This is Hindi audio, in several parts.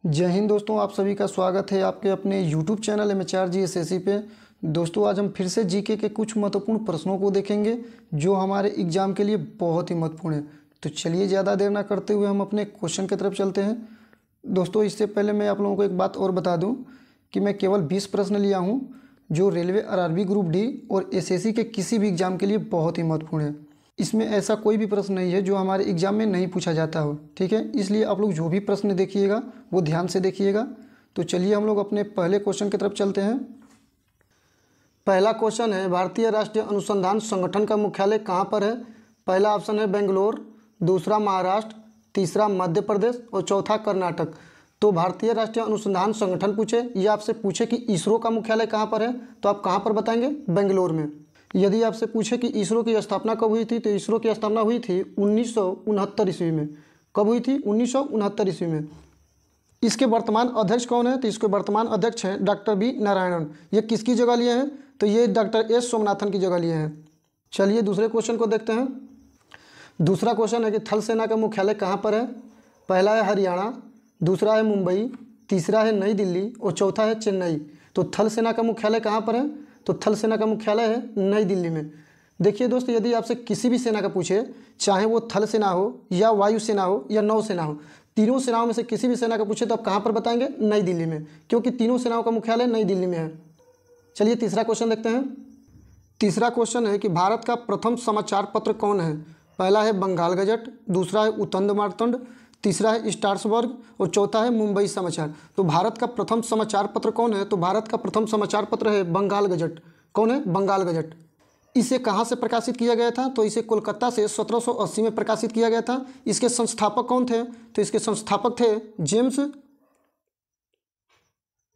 जय हिंद दोस्तों, आप सभी का स्वागत है आपके अपने YouTube चैनल MHRG SSC पे। दोस्तों आज हम फिर से जीके के कुछ महत्वपूर्ण प्रश्नों को देखेंगे जो हमारे एग्ज़ाम के लिए बहुत ही महत्वपूर्ण है। तो चलिए ज़्यादा देर ना करते हुए हम अपने क्वेश्चन की तरफ चलते हैं। दोस्तों इससे पहले मैं आप लोगों को एक बात और बता दूं कि मैं केवल 20 प्रश्न लिया हूं जो रेलवे RRB ग्रुप डी और SSC के किसी भी एग्ज़ाम के लिए बहुत ही महत्वपूर्ण है। इसमें ऐसा कोई भी प्रश्न नहीं है जो हमारे एग्ज़ाम में नहीं पूछा जाता हो, ठीक है। इसलिए आप लोग जो भी प्रश्न देखिएगा वो ध्यान से देखिएगा। तो चलिए हम लोग अपने पहले क्वेश्चन की तरफ चलते हैं। पहला क्वेश्चन है, भारतीय राष्ट्रीय अनुसंधान संगठन का मुख्यालय कहाँ पर है? पहला ऑप्शन है बेंगलोर, दूसरा महाराष्ट्र, तीसरा मध्य प्रदेश और चौथा कर्नाटक। तो भारतीय राष्ट्रीय अनुसंधान संगठन पूछे या आपसे पूछे कि इसरो का मुख्यालय कहाँ पर है, तो आप कहाँ पर बताएंगे? बेंगलोर में। यदि आपसे पूछे कि इसरो की स्थापना कब हुई थी, तो इसरो की स्थापना हुई थी 1969 ईस्वी में। कब हुई थी? 1969 ईस्वी में। इसके वर्तमान अध्यक्ष कौन है? तो इसके वर्तमान अध्यक्ष हैं डॉक्टर बी नारायणन। ये किसकी जगह लिए हैं? तो ये डॉक्टर एस सोमनाथन की जगह लिए हैं। चलिए दूसरे क्वेश्चन को देखते हैं। दूसरा क्वेश्चन है कि थल सेना का मुख्यालय कहाँ पर है? पहला है हरियाणा, दूसरा है मुंबई, तीसरा है नई दिल्ली और चौथा है चेन्नई। तो थल सेना का मुख्यालय कहाँ पर है? तो थल सेना का मुख्यालय है नई दिल्ली में। देखिए दोस्तों, यदि आपसे किसी भी सेना का पूछे, चाहे वो थल सेना हो या वायु सेना हो या नौ सेना हो, तीनों सेनाओं में से किसी भी सेना का पूछे तो आप कहाँ पर बताएंगे? नई दिल्ली में, क्योंकि तीनों सेनाओं का मुख्यालय नई दिल्ली में है। चलिए तीसरा क्वेश्चन देखते हैं। तीसरा क्वेश्चन है कि भारत का प्रथम समाचार पत्र कौन है? पहला है बंगाल गजट, दूसरा है उत्तंद मार्तंड, तीसरा है स्टार्सबर्ग और चौथा है मुंबई समाचार। तो भारत का प्रथम समाचार पत्र कौन है? तो भारत का प्रथम समाचार पत्र है बंगाल गजट। कौन है? बंगाल गजट। इसे कहाँ से प्रकाशित किया गया था? तो इसे कोलकाता से 1780 में प्रकाशित किया गया था। इसके संस्थापक कौन थे? तो इसके संस्थापक थे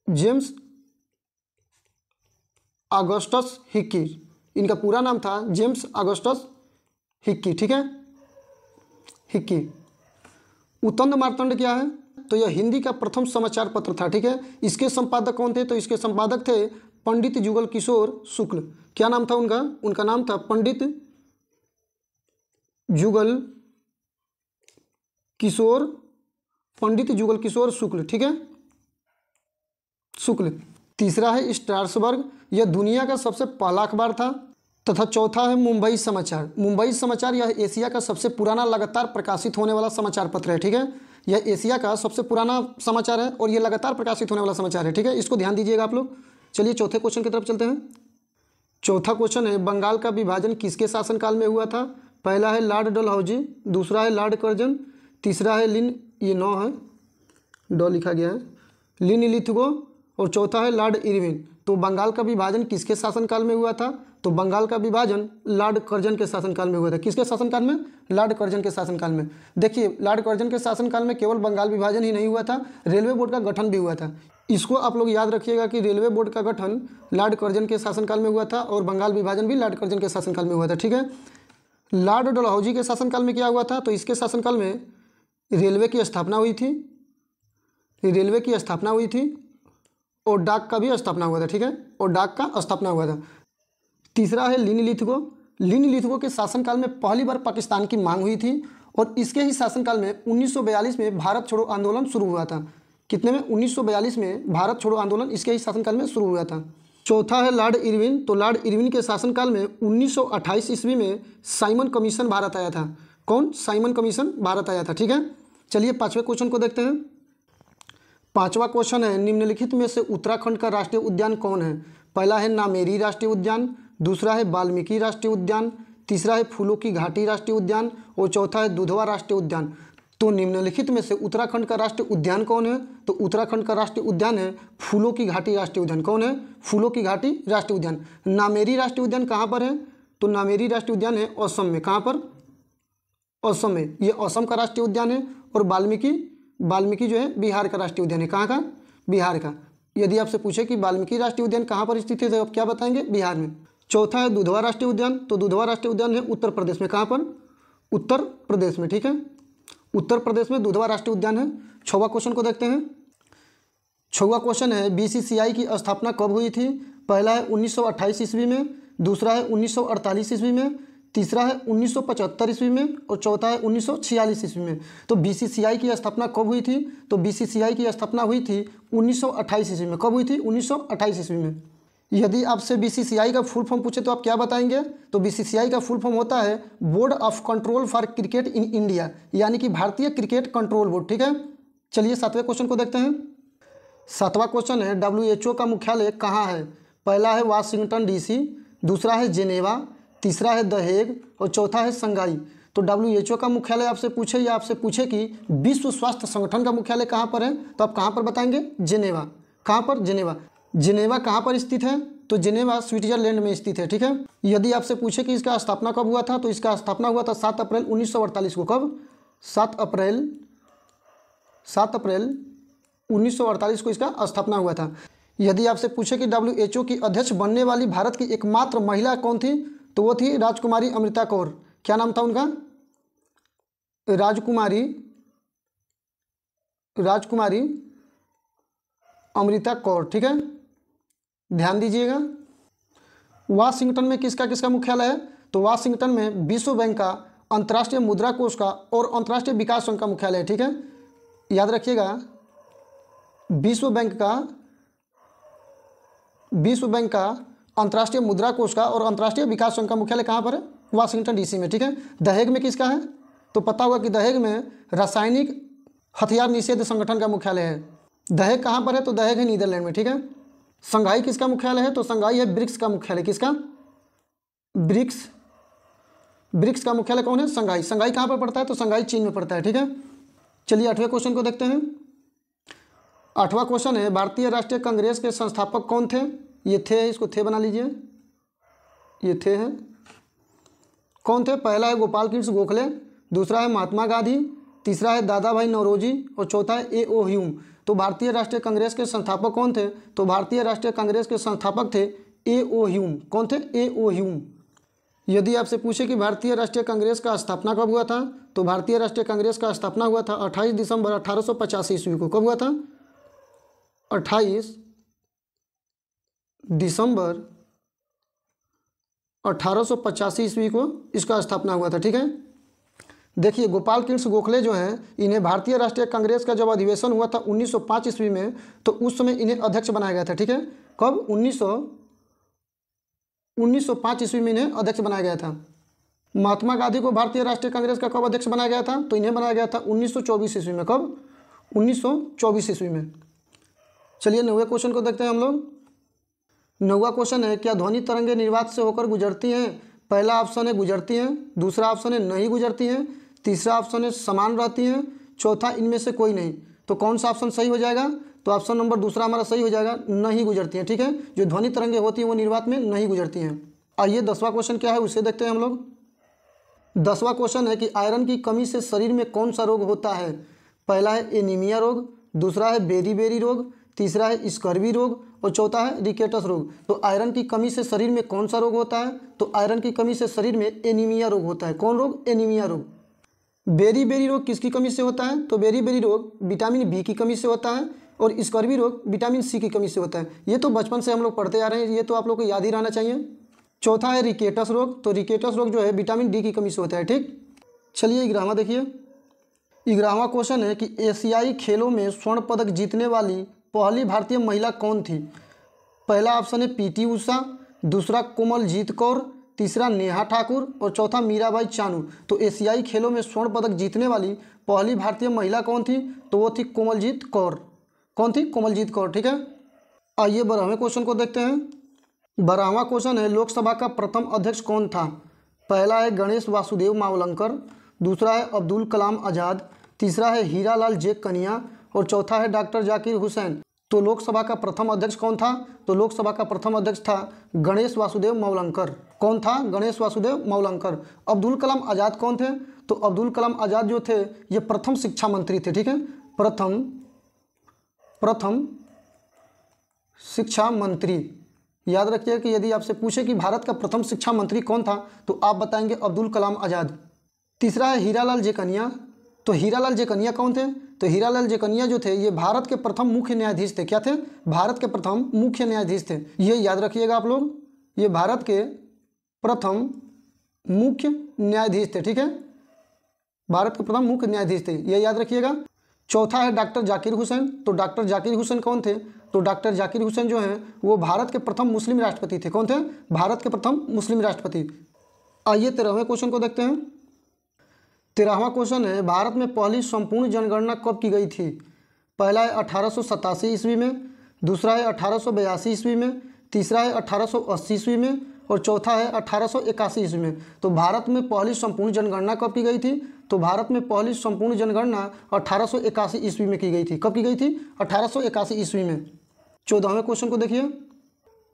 जेम्स ऑगस्टस हिक्की। इनका पूरा नाम था जेम्स ऑगस्टस हिक्की, ठीक है, हिक्की। उत्तंद मार्तंड क्या है? तो यह हिंदी का प्रथम समाचार पत्र था, ठीक है। इसके संपादक कौन थे? तो इसके संपादक थे पंडित जुगल किशोर शुक्ल। क्या नाम था उनका? उनका नाम था पंडित जुगल किशोर शुक्ल, ठीक है, शुक्ल। तीसरा है स्ट्रासबर्ग, यह दुनिया का सबसे पहला अखबार था। तथा चौथा है मुंबई समाचार। मुंबई समाचार यह एशिया का सबसे पुराना लगातार प्रकाशित होने वाला समाचार पत्र है, ठीक है। यह एशिया का सबसे पुराना समाचार है और यह लगातार प्रकाशित होने वाला समाचार है, ठीक है। इसको ध्यान दीजिएगा आप लोग। चलिए चौथे क्वेश्चन की तरफ चलते हैं। चौथा क्वेश्चन है, बंगाल का विभाजन किसके शासनकाल में हुआ था? पहला है लॉर्ड डलहौजी, दूसरा है लॉर्ड कर्जन, तीसरा है लिन, ये 9 है, डॉ लिखा गया है, लिन लिथगो और चौथा है लॉर्ड इरविन। तो बंगाल का विभाजन किसके शासनकाल में हुआ था? तो बंगाल का विभाजन लॉर्ड कर्जन के शासनकाल में हुआ था। किसके शासनकाल में? लॉर्ड कर्जन के शासनकाल में। देखिए लॉर्ड कर्जन के शासनकाल में केवल बंगाल विभाजन ही नहीं हुआ था, रेलवे बोर्ड का गठन भी हुआ था। इसको आप लोग याद रखिएगा कि रेलवे बोर्ड का गठन लॉर्ड कर्जन के शासनकाल में हुआ था और बंगाल विभाजन भी लॉर्ड कर्जन के शासनकाल में हुआ था, ठीक है। लॉर्ड डलहौजी के शासनकाल में क्या हुआ था? तो इसके शासनकाल में रेलवे की स्थापना हुई थी, और डाक का भी स्थापना हुआ था, ठीक है, और डाक का स्थापना हुआ था। तीसरा है लिन लिथगो के शासनकाल में पहली बार पाकिस्तान की मांग हुई थी और इसके ही शासनकाल में 1942 में भारत छोड़ो आंदोलन शुरू हुआ था। कितने में? 1942 में भारत छोड़ो आंदोलन इसके ही शासनकाल में शुरू हुआ था। चौथा है लॉर्ड इरविन। तो लॉर्ड इरविन के शासनकाल में 1928 ईस्वी में साइमन कमीशन भारत आया था। कौन? साइमन कमीशन भारत आया था, ठीक है। चलिए पांचवें क्वेश्चन को देखते हैं। पांचवा क्वेश्चन है, निम्नलिखित में से उत्तराखंड का राष्ट्रीय उद्यान कौन है? पहला है नामेरी राष्ट्रीय उद्यान, दूसरा है वाल्मीकि राष्ट्रीय उद्यान, तीसरा है फूलों की घाटी राष्ट्रीय उद्यान और चौथा है दुधवा राष्ट्रीय उद्यान। तो निम्नलिखित में से उत्तराखंड का राष्ट्रीय उद्यान कौन है? तो उत्तराखंड का राष्ट्रीय उद्यान है फूलों की घाटी राष्ट्रीय उद्यान। कौन है? फूलों की घाटी राष्ट्रीय उद्यान। नामेरी राष्ट्रीय उद्यान कहाँ पर है? तो नामेरी राष्ट्रीय उद्यान है असम में। कहाँ पर? असम में। ये असम का राष्ट्रीय उद्यान है। और वाल्मीकि जो है बिहार का राष्ट्रीय उद्यान है। कहाँ का? बिहार का। यदि आपसे पूछे कि वाल्मीकि राष्ट्रीय उद्यान कहाँ पर स्थित है, तो आप क्या बताएंगे? बिहार में। चौथा है दुधवा राष्ट्रीय उद्यान। तो दुधवा राष्ट्रीय उद्यान है उत्तर प्रदेश में। कहाँ पर? उत्तर प्रदेश में, ठीक है, उत्तर प्रदेश में दुधवा राष्ट्रीय उद्यान है। छठवां क्वेश्चन को देखते हैं। छठवां क्वेश्चन है, BCCI की स्थापना कब हुई थी? पहला है 1928 ईस्वी में, दूसरा है 1948 ईस्वी में, तीसरा है 1975 ईस्वी में और चौथा है 1946 ईस्वी में। तो बीसीसीआई की स्थापना कब हुई थी? तो बीसीसीआई की स्थापना हुई थी 1928 ईस्वी में। कब हुई थी? 1928 ईस्वी में। यदि आपसे बीसीसीआई का फुल फॉर्म पूछे तो आप क्या बताएंगे? तो बीसीसीआई का फुल फॉर्म होता है board of control for cricket in India, यानी कि भारतीय क्रिकेट कंट्रोल बोर्ड। ठीक है, चलिए 7वें क्वेश्चन को देखते हैं। 7वां क्वेश्चन है WHO का मुख्यालय कहाँ है? पहला है वाशिंगटन DC, दूसरा है जेनेवा, तीसरा है द हेग और चौथा है शंघाई। तो WHO का मुख्यालय आपसे पूछे या आपसे पूछे कि विश्व स्वास्थ्य संगठन का मुख्यालय कहाँ पर है, तो आप कहाँ पर बताएंगे? जेनेवा। कहाँ पर? जेनेवा। जेनेवा कहाँ पर स्थित है? तो जेनेवा स्विट्जरलैंड में स्थित है। ठीक है, यदि आपसे पूछे कि इसका स्थापना कब हुआ था, तो इसका स्थापना हुआ था 7 अप्रैल 1948 को। कब? 7 अप्रैल 1948 को इसका स्थापना हुआ था। यदि आपसे पूछे कि WHO की अध्यक्ष बनने वाली भारत की एकमात्र महिला कौन थी, तो वो थी राजकुमारी अमृता कौर। क्या नाम था उनका? राजकुमारी अमृता कौर। ठीक है, ध्यान दीजिएगा। वाशिंगटन में किसका किसका मुख्यालय है? तो वाशिंगटन में विश्व बैंक का, अंतर्राष्ट्रीय मुद्रा कोष का और अंतर्राष्ट्रीय विकास संघ का मुख्यालय है। ठीक है, याद रखिएगा, विश्व बैंक का, अंतर्राष्ट्रीय मुद्रा कोष का और अंतर्राष्ट्रीय विकास संघ का मुख्यालय कहाँ पर है? वाशिंगटन DC में। ठीक है, द हेग में किसका है? तो पता होगा कि द हेग में रासायनिक हथियार निषेध संगठन का मुख्यालय है। द हेग कहाँ पर है? तो द हेग है नीदरलैंड में। ठीक है, शंघाई किसका मुख्यालय है? तो शंघाई है ब्रिक्स का मुख्यालय। किसका? ब्रिक्स का मुख्यालय कौन है? शंघाई। शंघाई कहाँ पर पड़ता है? तो शंघाई चीन में पड़ता है। ठीक है, चलिए 8वें क्वेश्चन को देखते हैं। 8वां क्वेश्चन है भारतीय राष्ट्रीय कांग्रेस के संस्थापक कौन थे? ये थे, इसको थे बना लीजिए, ये थे हैं। कौन थे? पहला है गोपाल कृष्ण गोखले, दूसरा है महात्मा गांधी, तीसरा है दादा भाई नौरोजी और चौथा है A.O. ह्यूम। तो भारतीय राष्ट्रीय कांग्रेस के संस्थापक कौन थे? तो भारतीय राष्ट्रीय कांग्रेस के संस्थापक थे A.O. ह्यूम। कौन थे? A.O. ह्यूम। यदि आपसे पूछे कि भारतीय राष्ट्रीय कांग्रेस का स्थापना कब हुआ था, तो भारतीय राष्ट्रीय कांग्रेस का स्थापना हुआ था 28 दिसंबर 1885 ईस्वी को। कब हुआ था? 28 दिसंबर 1885 ईस्वी को इसका स्थापना हुआ था। ठीक है, देखिए गोपाल कृष्ण गोखले जो हैं, इन्हें भारतीय राष्ट्रीय कांग्रेस का जब अधिवेशन हुआ था 1905 ईस्वी में, तो उस समय इन्हें अध्यक्ष बनाया गया था। ठीक है, कब? 1905 ईस्वी में इन्हें अध्यक्ष बनाया गया था। महात्मा गांधी को भारतीय राष्ट्रीय कांग्रेस का कब अध्यक्ष बनाया गया था? तो इन्हें बनाया गया था 1924 ईस्वी में। कब? 1924 ईस्वी में। चलिए 9वें क्वेश्चन को देखते हैं हम लोग। 9वां क्वेश्चन है क्या ध्वनि तरंगें निर्वात से होकर गुजरती हैं? पहला ऑप्शन है गुजरती हैं, दूसरा ऑप्शन है नहीं गुजरती हैं, तीसरा ऑप्शन है समान रहती हैं, चौथा इनमें से कोई नहीं। तो कौन सा ऑप्शन सही हो जाएगा? तो ऑप्शन नंबर दूसरा हमारा सही हो जाएगा, नहीं गुजरती हैं। ठीक है, जो ध्वनि तरंगें होती हैं वो निर्वात में नहीं गुजरती हैं। आइए 10वां क्वेश्चन क्या है उसे देखते हैं हम लोग। 10वां क्वेश्चन है कि आयरन की कमी से शरीर में कौन सा रोग होता है? पहला है एनीमिया रोग, दूसरा है बेरी रोग, तीसरा है स्कर्वी रोग और चौथा है रिकेटस रोग। तो आयरन की कमी से शरीर में कौन सा रोग होता है? तो आयरन की कमी से शरीर में एनीमिया रोग होता है। कौन रोग? एनीमिया रोग। बेरी रोग किसकी कमी से होता है? तो बेरी रोग विटामिन बी की कमी से होता है और स्कर्वी रोग विटामिन सी की कमी से होता है। ये तो बचपन से हम लोग पढ़ते आ रहे हैं, ये तो आप लोग को याद ही रहना चाहिए। चौथा है रिकेटस रोग, तो रिकेटस रोग जो है विटामिन डी की कमी से होता है। ठीक, चलिए 11वां देखिए। 11वां क्वेश्चन है कि एशियाई खेलों में स्वर्ण पदक जीतने वाली पहली भारतीय महिला कौन थी? पहला ऑप्शन है PT उषा, दूसरा कोमलजीत कौर, तीसरा नेहा ठाकुर और चौथा मीराबाई चानू। तो एशियाई खेलों में स्वर्ण पदक जीतने वाली पहली भारतीय महिला कौन थी? तो वो थी कोमलजीत कौर। कौन थी? कोमलजीत कौर। ठीक है, आइए 12वें क्वेश्चन को देखते हैं। 12वां क्वेश्चन है लोकसभा का प्रथम अध्यक्ष कौन था? पहला है गणेश वासुदेव मावलंकर, दूसरा है अब्दुल कलाम आज़ाद, तीसरा है हीरालाल जे कनिया और चौथा है डॉक्टर जाकिर हुसैन। तो लोकसभा का प्रथम अध्यक्ष कौन था? तो लोकसभा का प्रथम अध्यक्ष था गणेश वासुदेव मावलंकर। कौन था? गणेश वासुदेव मावलंकर। अब्दुल कलाम आज़ाद कौन थे? तो अब्दुल कलाम आज़ाद जो थे ये प्रथम शिक्षा मंत्री थे। ठीक है, प्रथम शिक्षा मंत्री। याद रखिए कि यदि आपसे पूछे कि भारत का प्रथम शिक्षा मंत्री कौन था, तो आप बताएंगे अब्दुल कलाम आज़ाद। तीसरा है हीरालाल जे कनिया। तो हीरालाल जे कनिया कौन थे? तो हीरालाल जे कनिया जो थे ये भारत के प्रथम मुख्य न्यायाधीश थे। क्या थे? भारत के प्रथम मुख्य न्यायाधीश थे। ये याद रखिएगा आप लोग, ये भारत के प्रथम मुख्य न्यायाधीश थे, ठीक है, भारत के प्रथम मुख्य न्यायाधीश थे, ये याद रखिएगा। चौथा है डॉक्टर जाकिर हुसैन। तो डॉक्टर जाकिर हुसैन कौन थे? तो डॉक्टर जाकिर हुसैन जो हैं वो भारत के प्रथम मुस्लिम राष्ट्रपति थे। कौन थे? भारत के प्रथम मुस्लिम राष्ट्रपति। आइए 13वें क्वेश्चन को देखते हैं। 13वां क्वेश्चन है, भारत में पहली संपूर्ण जनगणना कब की गई थी? पहला है 1887 ईस्वी में, दूसरा है 1882 ईस्वी में, तीसरा है 1880 ईस्वी में और चौथा है 1881 ईस्वी में। तो भारत में पहली संपूर्ण जनगणना कब की गई थी? तो भारत में पहली संपूर्ण जनगणना 1881 ईस्वी में की गई थी। कब की गई थी? 1881 ईस्वी में। 14वें क्वेश्चन को देखिए।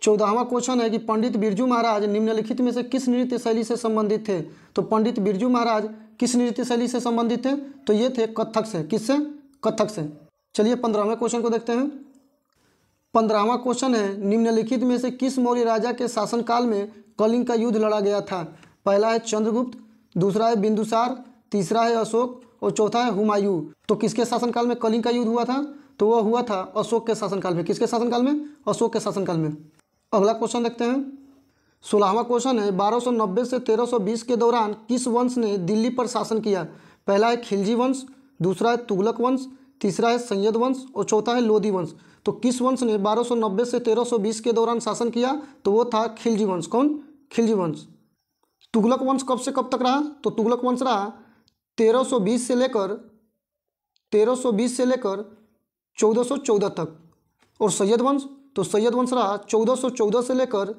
14वां क्वेश्चन है कि पंडित बिरजू महाराज निम्नलिखित में से किस नृत्य शैली से संबंधित थे? तो पंडित बिरजू महाराज किस नृत्य शैली से संबंधित थे? तो ये थे कथक से। किससे? कथक से। चलिए 15वें क्वेश्चन को देखते हैं। 15वां क्वेश्चन है, निम्नलिखित में से किस मौर्य राजा के शासनकाल में कलिंग का युद्ध लड़ा गया था? पहला है चंद्रगुप्त, दूसरा है बिंदुसार, तीसरा है अशोक और चौथा है हुमायूं। तो किसके शासनकाल में कलिंग का युद्ध हुआ था? तो वह हुआ था अशोक के शासनकाल में। किसके शासनकाल में? अशोक के शासनकाल में। अगला क्वेश्चन देखते हैं। 16वां क्वेश्चन है, 1290 से 1320 के दौरान किस वंश ने दिल्ली पर शासन किया? पहला है खिलजी वंश, दूसरा है तुगलक वंश, तीसरा है सैयद वंश और चौथा है लोधी वंश। तो किस वंश ने 1290 से 1320 के दौरान शासन किया? तो वो था खिलजी वंश। कौन? खिलजी वंश। तुगलक वंश कब से कब तक रहा? तो तुगलक वंश रहा 1320 से लेकर 1414 तक। और सैयद वंश? तो सैयद वंश रहा 1414 से लेकर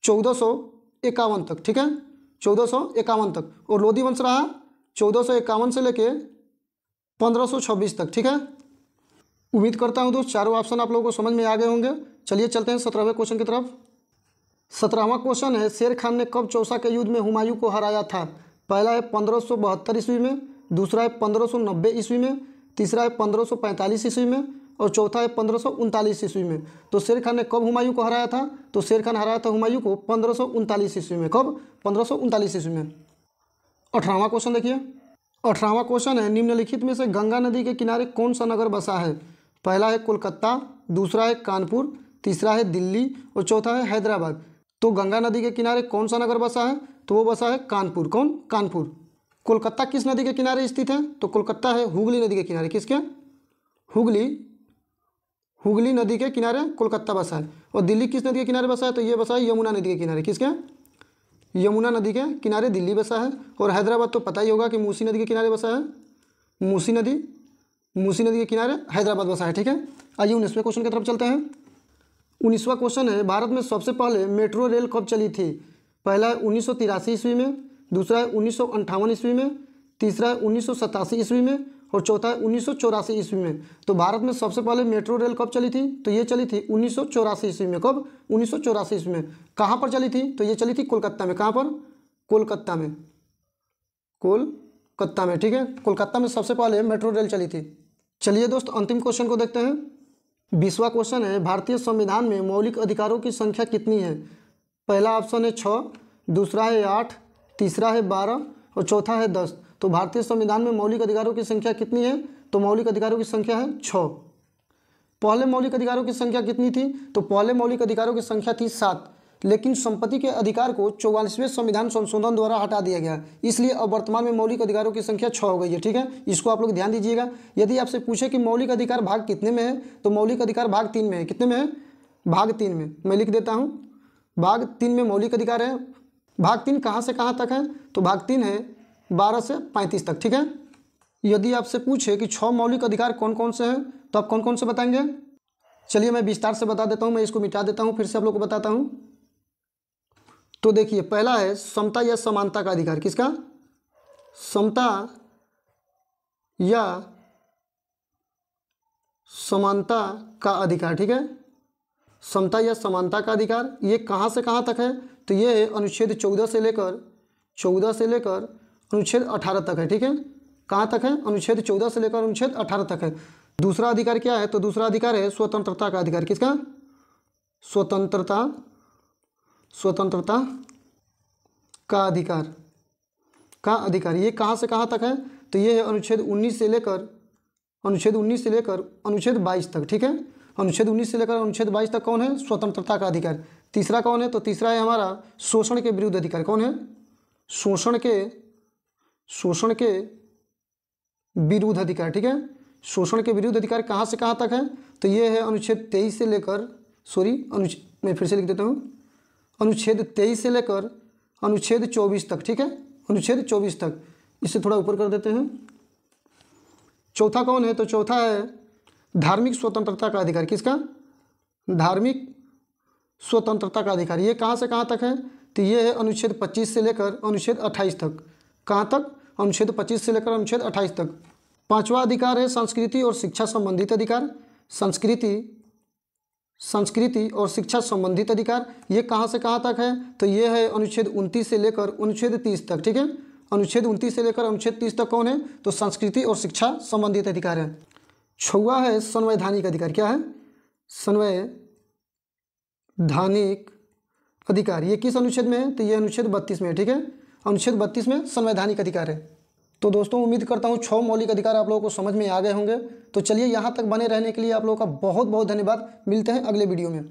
1451 तक, ठीक है, 1451 तक। और लोधी वंश रहा 1451 से लेकर 1526 तक, ठीक है। उम्मीद करता हूं दोस्त चारों ऑप्शन आप लोगों को समझ में आ गए होंगे। चलिए चलते हैं 17वें क्वेश्चन की तरफ। 17वां क्वेश्चन है, शेर खान ने कब चौसा के युद्ध में हुमायूं को हराया था? पहला है 1572 ईस्वी में, दूसरा है 1590 ईस्वी में, तीसरा है 1545 ईस्वी में और चौथा है 1539 ईस्वी में। तो शेर खान ने कब हुमायूं को हराया था? तो शेर खान हराया था हुमायूं को 1539 ईस्वी में। कब? 1539 ईस्वी में। 18वां क्वेश्चन देखिए। 18वां क्वेश्चन है, निम्नलिखित में से गंगा नदी के किनारे कौन सा नगर बसा है? पहला है कोलकाता, दूसरा है कानपुर, तीसरा है दिल्ली और चौथा है हैदराबाद। तो गंगा नदी के किनारे कौन सा नगर बसा है? तो वो बसा है कानपुर। कौन? कानपुर। कोलकाता किस नदी के किनारे स्थित है? तो कोलकाता है हुगली नदी के किनारे। किसके? हुगली नदी के किनारे कोलकाता बसा है। और दिल्ली किस नदी के किनारे बसा है? तो ये बसा है यमुना नदी के किनारे। किसके? यमुना नदी के किनारे दिल्ली बसा है। और हैदराबाद तो पता ही होगा कि मूसी नदी के किनारे बसा है। मूसी नदी के किनारे हैदराबाद बसा है, ठीक है। आइए 19वें क्वेश्चन की तरफ चलते हैं। 19वां क्वेश्चन है, भारत में सबसे पहले मेट्रो रेल कब चली थी? पहला है 1983 ईस्वी में, दूसरा है 1958 ईस्वी में, तीसरा है 1987 ईस्वी में और चौथा है 1984 ईस्वी में। तो भारत में सबसे पहले मेट्रो रेल कब चली थी? तो ये चली थी 1984 ईस्वी में। कब? 1984 ईस्वी में। कहाँ पर चली थी? तो ये चली थी कोलकाता में। कहाँ पर? कोलकाता में। कोलकाता में, ठीक है। कोलकाता में सबसे पहले मेट्रो रेल चली थी। चलिए दोस्त अंतिम क्वेश्चन को देखते हैं। 20वां क्वेश्चन है, भारतीय संविधान में मौलिक अधिकारों की संख्या कितनी है? पहला ऑप्शन है 6, दूसरा है 8, तीसरा है 12 और चौथा है 10। तो भारतीय संविधान में मौलिक अधिकारों की संख्या कितनी है? तो मौलिक अधिकारों की संख्या है 6। पहले मौलिक अधिकारों की संख्या कितनी थी? तो पहले मौलिक अधिकारों की संख्या थी 7, लेकिन संपत्ति के अधिकार को 44वें संविधान संशोधन द्वारा हटा दिया गया, इसलिए अब वर्तमान में मौलिक अधिकारों की संख्या 6 हो गई है, ठीक है। इसको आप लोग ध्यान दीजिएगा। यदि आपसे पूछे कि मौलिक अधिकार भाग कितने में है, तो मौलिक अधिकार भाग 3 में है। कितने में है? भाग 3 में। मैं लिख देता हूँ, भाग 3 में मौलिक अधिकार है। भाग 3 कहाँ से कहाँ तक है? तो भाग 3 है 12 से 35 तक, ठीक है। यदि आपसे पूछे कि 6 मौलिक अधिकार कौन कौन से हैं, तो आप कौन कौन से बताएंगे? चलिए मैं विस्तार से बता देता हूँ। मैं इसको मिटा देता हूँ, फिर से आप लोग को बताता हूँ। तो देखिए, पहला है समता या समानता का अधिकार। किसका? समता या समानता का अधिकार, ठीक है। समता या समानता का अधिकार ये कहाँ से कहाँ तक है? तो ये अनुच्छेद 14 से लेकर अनुच्छेद 18 तक है, ठीक है। कहाँ तक है? अनुच्छेद 14 से लेकर अनुच्छेद 18 तक है। दूसरा अधिकार क्या है? तो दूसरा अधिकार है स्वतंत्रता का अधिकार। किसका? स्वतंत्रता का अधिकार ये कहाँ से कहाँ तक है? तो ये है अनुच्छेद 19 से लेकर अनुच्छेद 22 तक, ठीक है। अनुच्छेद 19 से लेकर अनुच्छेद 22 तक कौन है? स्वतंत्रता का अधिकार। तीसरा कौन है? तो तीसरा है हमारा शोषण के विरुद्ध अधिकार। कौन है? शोषण के विरुद्ध अधिकार। ठीक है, शोषण के विरुद्ध अधिकार कहाँ से कहाँ तक है? तो ये है अनुच्छेद 23 से लेकर मैं फिर से लिख देता हूँ, अनुच्छेद 23 से लेकर अनुच्छेद 24 तक। ठीक है, अनुच्छेद 24 तक। इससे थोड़ा ऊपर कर देते हैं। चौथा कौन है? तो चौथा है धार्मिक स्वतंत्रता का अधिकार। किसका? धार्मिक स्वतंत्रता का अधिकार। ये कहाँ से कहाँ तक है? तो ये है अनुच्छेद 25 से लेकर अनुच्छेद 28 तक। कहाँ तक? अनुच्छेद 25 से लेकर अनुच्छेद 28 तक। पांचवा अधिकार है संस्कृति और शिक्षा संबंधित अधिकार। संस्कृति और शिक्षा संबंधित अधिकार, ये कहाँ से कहाँ तक है? तो ये है अनुच्छेद 29 से लेकर अनुच्छेद 30 तक। ठीक है, अनुच्छेद 29 से लेकर अनुच्छेद 30 तक कौन है? तो संस्कृति और शिक्षा संबंधित अधिकार है। छठवां है संवैधानिक अधिकार। क्या है? संवैधानिक अधिकार। ये किस अनुच्छेद में है? तो ये अनुच्छेद 32 में है। ठीक है, अनुच्छेद 32 में संवैधानिक अधिकार है। तो दोस्तों उम्मीद करता हूँ 6 मौलिक अधिकार आप लोगों को समझ में आ गए होंगे। तो चलिए यहाँ तक बने रहने के लिए आप लोगों का बहुत बहुत धन्यवाद। मिलते हैं अगले वीडियो में।